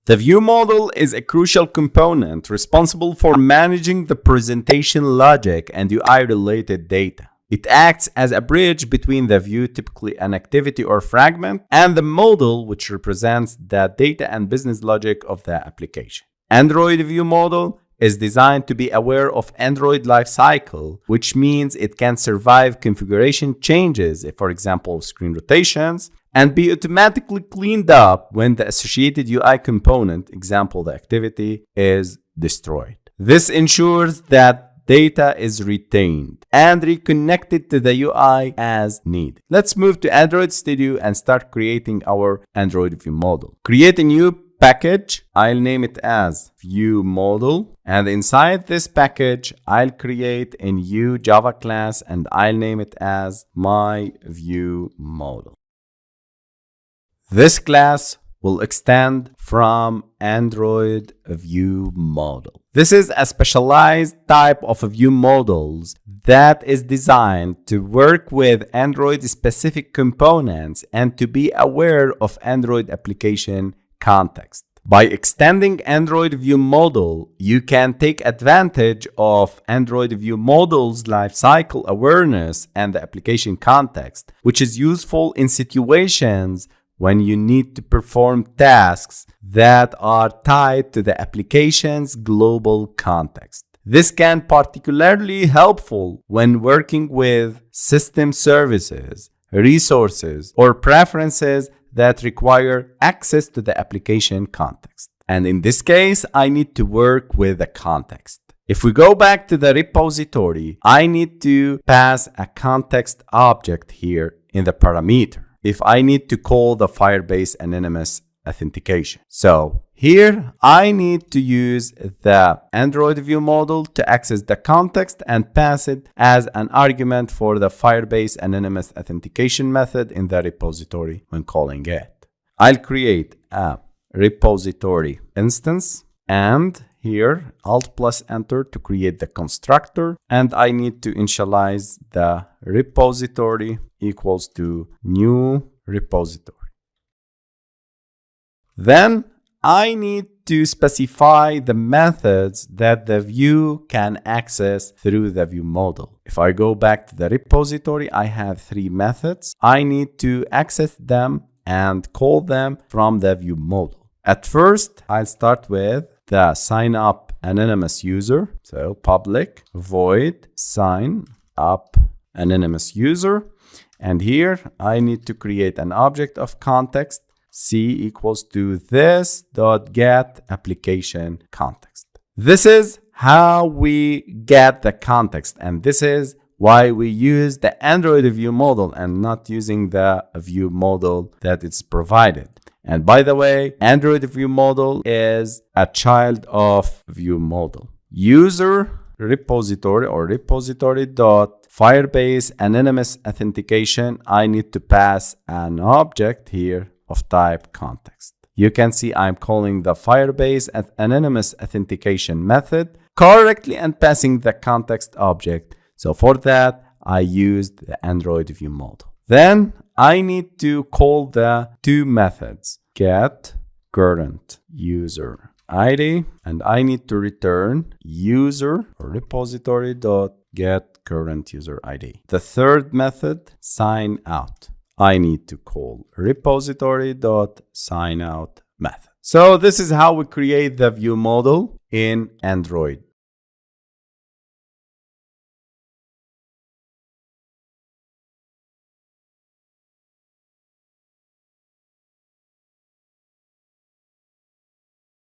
The view model is a crucial component responsible for managing the presentation logic and UI-related data. It acts as a bridge between the view, typically an activity or fragment, and the model, which represents the data and business logic of the application. Android view model is designed to be aware of Android lifecycle, which means it can survive configuration changes, for example, screen rotations, and be automatically cleaned up when the associated UI component, example the activity, is destroyed. This ensures that data is retained and reconnected to the UI as needed. Let's move to Android Studio and start creating our Android view model. Create a new package. I'll name it as ViewModel, and inside this package I'll create a new Java class and I'll name it as MyViewModel. This class will extend from Android ViewModel. This is a specialized type of view models that is designed to work with Android specific components and to be aware of Android application context. By extending Android view model, you can take advantage of Android view model's lifecycle awareness and the application context, which is useful in situations when you need to perform tasks that are tied to the application's global context. This can be particularly helpful when working with system services, resources, or preferences that require access to the application context. And in this case, I need to work with the context. If we go back to the repository, I need to pass a context object here in the parameter if I need to call the Firebase anonymous authentication. So here I need to use the Android view model to access the context and pass it as an argument for the Firebase anonymous authentication method in the repository when calling it. I'll create a repository instance, and here Alt plus Enter to create the constructor, and I need to initialize the repository equals to new repository. Then I need to specify the methods that the view can access through the view model. If I go back to the repository, I have 3 methods. I need to access them and call them from the view model. At first, I'll start with the sign up anonymous user. So public void sign up anonymous user. And here I need to create an object of context. C equals to this dot get application context. This is how we get the context, and this is why we use the Android view model and not using the view model that is provided. And by the way, Android view model is a child of view model. User repository or repository dot Firebase anonymous authentication. I need to pass an object here of type context. You can see I'm calling the Firebase anonymous authentication method correctly and passing the context object. So for that, I used the Android view model. Then I need to call the 2 methods, get current user ID, and I need to return user or repository dot get current user ID. The 3rd method, sign out. I need to call repository.signout method. So this is how we create the view model in Android